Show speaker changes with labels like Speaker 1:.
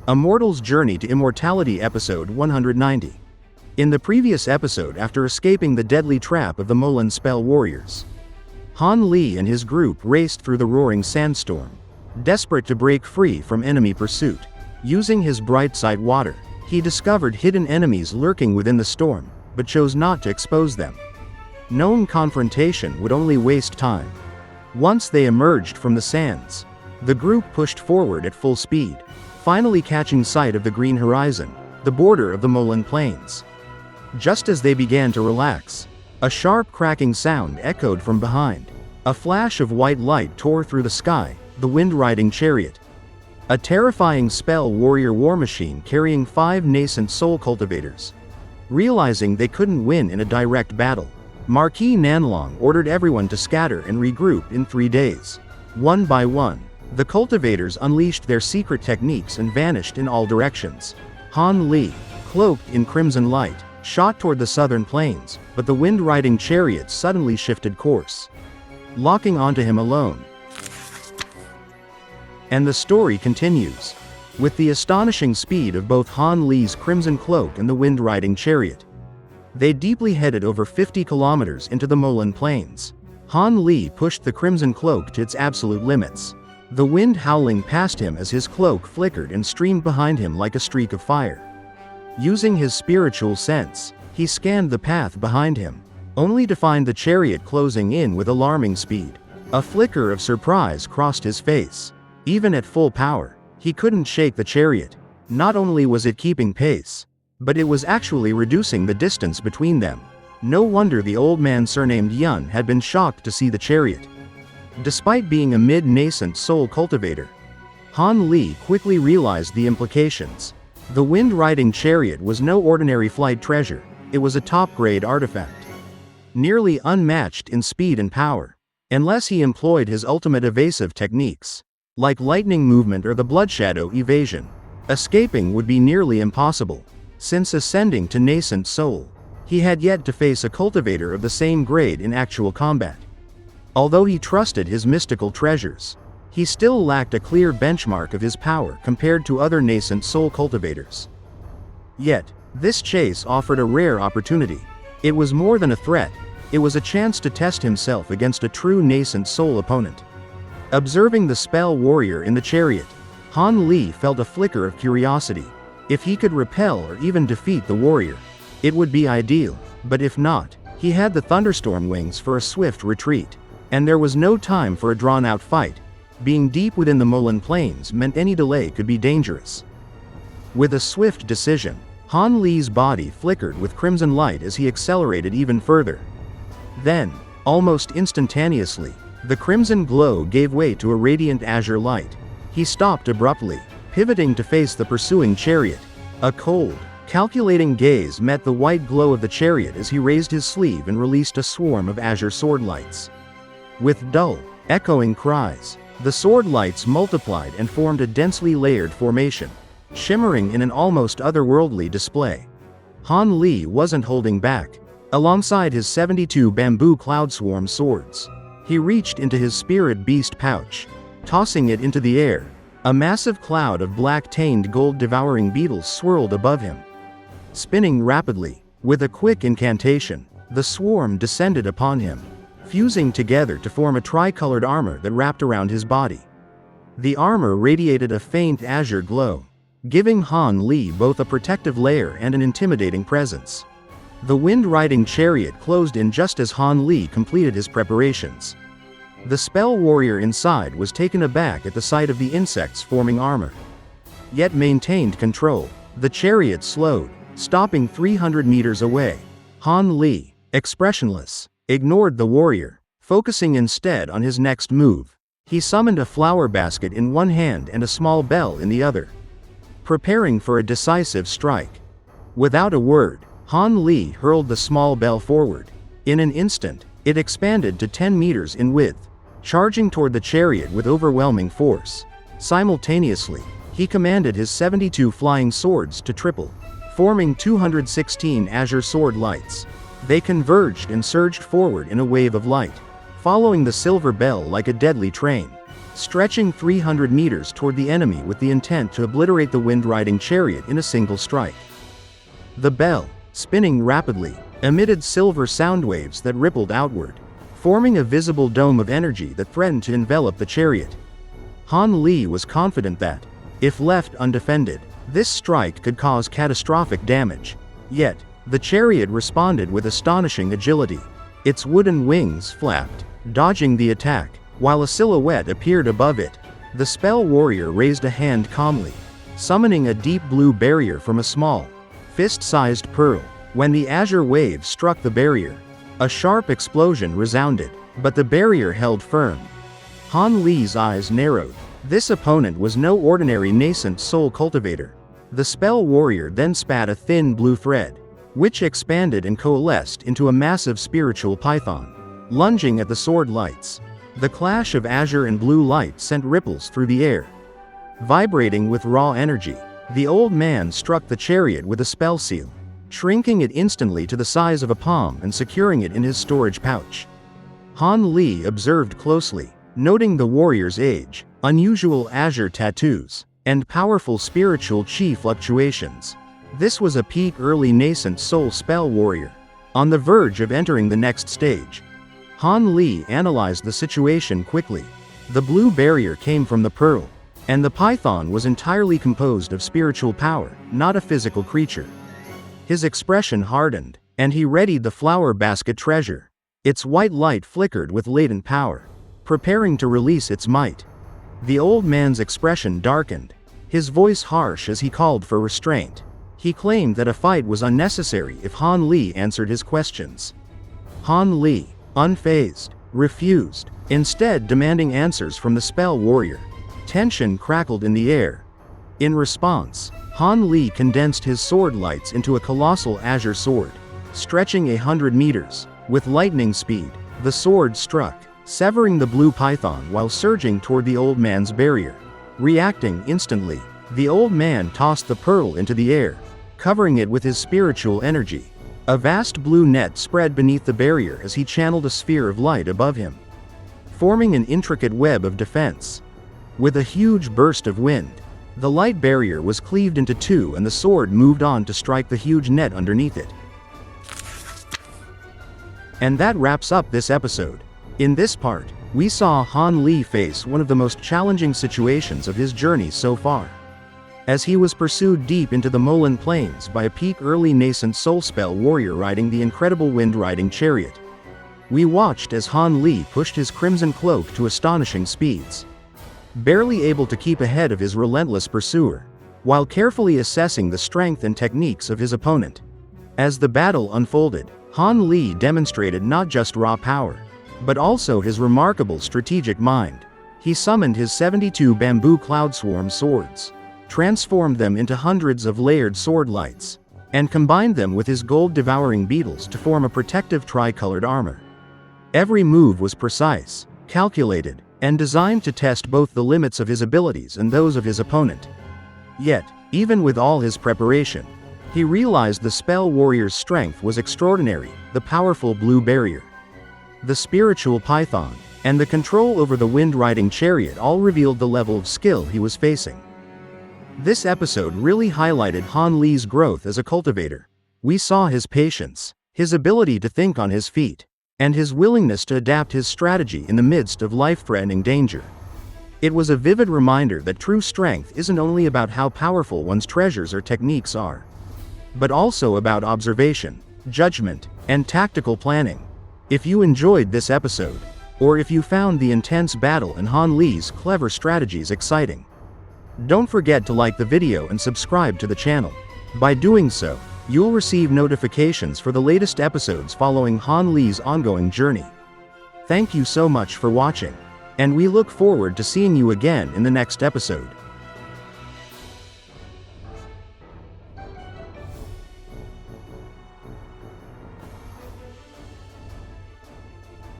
Speaker 1: A Mortal's Journey to Immortality Episode 190. In the previous episode, after escaping the deadly trap of the Moulan spell warriors, Han Li and his group raced through the roaring sandstorm, desperate to break free from enemy pursuit. Using his Brightsight Water, he discovered hidden enemies lurking within the storm, but chose not to expose them. Known confrontation would only waste time. Once they emerged from the sands, the group pushed forward at full speed, finally catching sight of the green horizon, the border of the Moulan Plains. Just as they began to relax, a sharp cracking sound echoed from behind. A flash of white light tore through the sky, the Wind Riding Chariot. A terrifying spell warrior war machine carrying 5 Nascent Soul cultivators. Realizing they couldn't win in a direct battle, Marquis Nanlong ordered everyone to scatter and regroup in 3 days. One by one, the cultivators unleashed their secret techniques and vanished in all directions. Han Li, cloaked in crimson light, shot toward the southern plains, but the Wind Riding Chariot suddenly shifted course, locking onto him alone. And the story continues. With the astonishing speed of both Han Li's Crimson Cloak and the Wind Riding Chariot, they deeply headed over 50 kilometers into the Moulan Plains. Han Li pushed the Crimson Cloak to its absolute limits, the wind howling past him as his cloak flickered and streamed behind him like a streak of fire. Using his spiritual sense, he scanned the path behind him, only to find the chariot closing in with alarming speed. A flicker of surprise crossed his face. Even at full power, he couldn't shake the chariot. Not only was it keeping pace, but it was actually reducing the distance between them. No wonder the old man surnamed Yun had been shocked to see the chariot. Despite being a mid-nascent soul cultivator, Han Li quickly realized the implications. The Wind Riding Chariot was no ordinary flight treasure, it was a top-grade artifact, nearly unmatched in speed and power. Unless he employed his ultimate evasive techniques, like lightning movement or the blood shadow evasion, escaping would be nearly impossible. Since ascending to Nascent Soul, he had yet to face a cultivator of the same grade in actual combat. Although he trusted his mystical treasures, he still lacked a clear benchmark of his power compared to other Nascent Soul cultivators. Yet, this chase offered a rare opportunity. It was more than a threat, it was a chance to test himself against a true Nascent Soul opponent. Observing the spell warrior in the chariot, Han Li felt a flicker of curiosity. If he could repel or even defeat the warrior, it would be ideal, but if not, he had the thunderstorm wings for a swift retreat. And there was no time for a drawn-out fight. Being deep within the Moulan Plains meant any delay could be dangerous. With a swift decision, Han Li's body flickered with crimson light as he accelerated even further. Then, almost instantaneously, the crimson glow gave way to a radiant azure light. He stopped abruptly, pivoting to face the pursuing chariot. A cold, calculating gaze met the white glow of the chariot as he raised his sleeve and released a swarm of azure sword lights. With dull, echoing cries, the sword lights multiplied and formed a densely layered formation, shimmering in an almost otherworldly display. Han Li wasn't holding back. Alongside his 72 bamboo cloud swarm swords, he reached into his spirit beast pouch, tossing it into the air. A massive cloud of black-tained gold-devouring beetles swirled above him. Spinning rapidly, with a quick incantation, the swarm descended upon him, fusing together to form a tricolored armor that wrapped around his body. The armor radiated a faint azure glow, giving Han Li both a protective layer and an intimidating presence. The Wind Riding Chariot closed in just as Han Li completed his preparations. The spell warrior inside was taken aback at the sight of the insects forming armor, yet maintained control. The chariot slowed, stopping 300 meters away. Han Li, expressionless, ignored the warrior, focusing instead on his next move. He summoned a flower basket in one hand and a small bell in the other, preparing for a decisive strike. Without a word, Han Li hurled the small bell forward. In an instant, it expanded to 10 meters in width, charging toward the chariot with overwhelming force. Simultaneously, he commanded his 72 flying swords to triple, forming 216 azure sword lights. They converged and surged forward in a wave of light, following the silver bell like a deadly train. stretching 300 meters toward the enemy with the intent to obliterate the Wind Riding Chariot in a single strike. The bell, spinning rapidly, emitted silver sound waves that rippled outward, forming a visible dome of energy that threatened to envelop the chariot. Han Li was confident that, if left undefended, this strike could cause catastrophic damage. Yet, the chariot responded with astonishing agility. Its wooden wings flapped, dodging the attack, while a silhouette appeared above it. The spell warrior raised a hand calmly, summoning a deep blue barrier from a small, fist-sized pearl. When the azure wave struck the barrier, a sharp explosion resounded, but the barrier held firm. Han Li's eyes narrowed. This opponent was no ordinary Nascent Soul cultivator. The spell warrior then spat a thin blue thread, which expanded and coalesced into a massive spiritual python, lunging at the sword lights. The clash of azure and blue light sent ripples through the air. Vibrating with raw energy, the old man struck the chariot with a spell seal, shrinking it instantly to the size of a palm and securing it in his storage pouch. Han Li observed closely, noting the warrior's age, unusual azure tattoos, and powerful spiritual chi fluctuations. This was a peak early Nascent Soul spell warrior, on the verge of entering the next stage. Han Li analyzed the situation quickly. The blue barrier came from the pearl, and the python was entirely composed of spiritual power, not a physical creature. His expression hardened, and he readied the flower basket treasure. Its white light flickered with latent power, preparing to release its might. The old man's expression darkened, his voice harsh as he called for restraint. He claimed that a fight was unnecessary if Han Li answered his questions. Han Li, unfazed, refused, instead demanding answers from the spell warrior. Tension crackled in the air. In response, Han Li condensed his sword lights into a colossal azure sword, stretching 100 meters. With lightning speed, the sword struck, severing the blue python while surging toward the old man's barrier. Reacting instantly, the old man tossed the pearl into the air, covering it with his spiritual energy. A vast blue net spread beneath the barrier as he channeled a sphere of light above him, forming an intricate web of defense. With a huge burst of wind, the light barrier was cleaved into two and the sword moved on to strike the huge net underneath it. And that wraps up this episode. In this part, we saw Han Li face one of the most challenging situations of his journey so far, as he was pursued deep into the Moulan Plains by a peak early Nascent Soul spell warrior riding the incredible Wind Riding Chariot. We watched as Han Li pushed his crimson cloak to astonishing speeds, barely able to keep ahead of his relentless pursuer, while carefully assessing the strength and techniques of his opponent. As the battle unfolded, Han Li demonstrated not just raw power, but also his remarkable strategic mind. He summoned his 72 bamboo cloud swarm swords, transformed them into hundreds of layered sword lights, and combined them with his gold-devouring beetles to form a protective tri-colored armor. Every move was precise, calculated, and designed to test both the limits of his abilities and those of his opponent. Yet, even with all his preparation, he realized the spell warrior's strength was extraordinary. The powerful blue barrier, the spiritual python, and the control over the Wind Riding Chariot all revealed the level of skill he was facing. This episode really highlighted Han Li's growth as a cultivator. We saw his patience, his ability to think on his feet, and his willingness to adapt his strategy in the midst of life-threatening danger. It was a vivid reminder that true strength isn't only about how powerful one's treasures or techniques are, but also about observation, judgment, and tactical planning. If you enjoyed this episode, or if you found the intense battle and Han Li's clever strategies exciting, don't forget to like the video and subscribe to the channel. By doing so, you'll receive notifications for the latest episodes following Han Li's ongoing journey. Thank you so much for watching, and we look forward to seeing you again in the next episode.